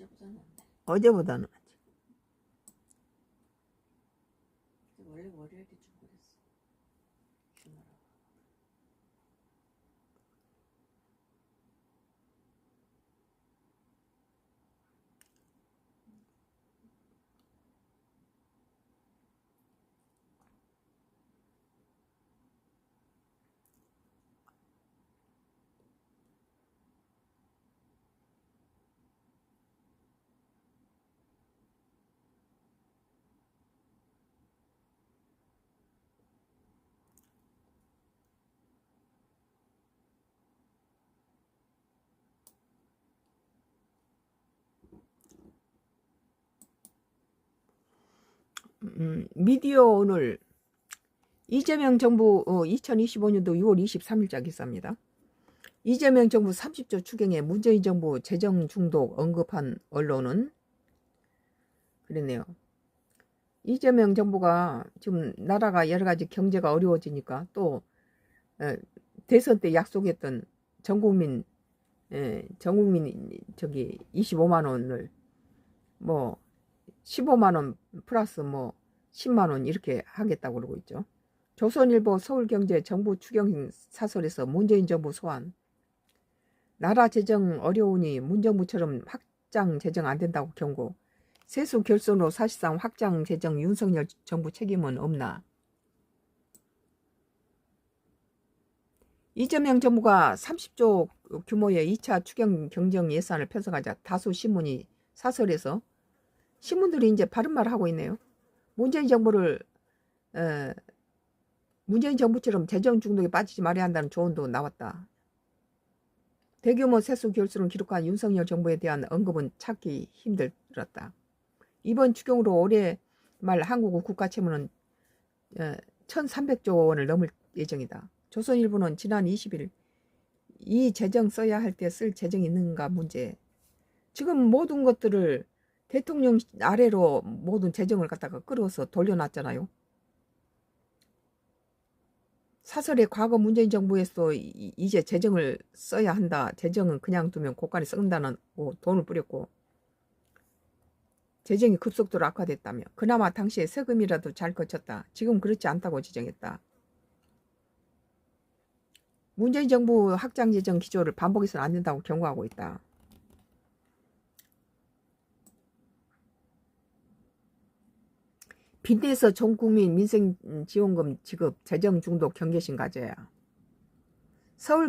어제보다는 안 돼. 어제보다는 낫지. 원래 월요일에 좀 그랬어. 주말에. 미디어 오늘 이재명 정부 2025년도 6월 23일자 기사입니다. 이재명 정부 30조 추경에 문재인 정부 재정 중독 언급한 언론은 그랬네요. 이재명 정부가 지금 나라가 여러 가지 경제가 어려워지니까 또 대선 때 약속했던 전국민 저기 25만 원을 뭐 15만 원 플러스 뭐 10만 원 이렇게 하겠다고 그러고 있죠. 조선일보 서울경제 정부 추경 사설에서 문재인 정부 소환. 나라 재정 어려우니 문정부처럼 확장 재정 안 된다고 경고. 세수 결손으로 사실상 확장 재정 윤석열 정부 책임은 없나. 이재명 정부가 30조 규모의 2차 추경 경정 예산을 편성하자 다수 신문이 사설에서 신문들이 이제 바른말 하고 있네요. 문재인 정부처럼 재정 중독에 빠지지 말아야 한다는 조언도 나왔다. 대규모 세수 결손을 기록한 윤석열 정부에 대한 언급은 찾기 힘들었다. 이번 추경으로 올해 말 한국 국가 채무는 1,300조 원을 넘을 예정이다. 조선일보는 지난 20일 이 재정 써야 할 때 쓸 재정이 있는가 문제. 지금 모든 것들을 대통령 아래로 모든 재정을 갖다가 끌어서 돌려놨잖아요. 사설에 과거 문재인 정부에서 이제 재정을 써야 한다. 재정은 그냥 두면 고간이 썩는다는 돈을 뿌렸고 재정이 급속도로 악화됐다며 그나마 당시에 세금이라도 잘 거쳤다. 지금 그렇지 않다고 지적했다. 문재인 정부 확장 재정 기조를 반복해서는 안 된다고 경고하고 있다. 빚내서 전 국민 민생지원금 지급 재정 중독 경계심 가져야. 서울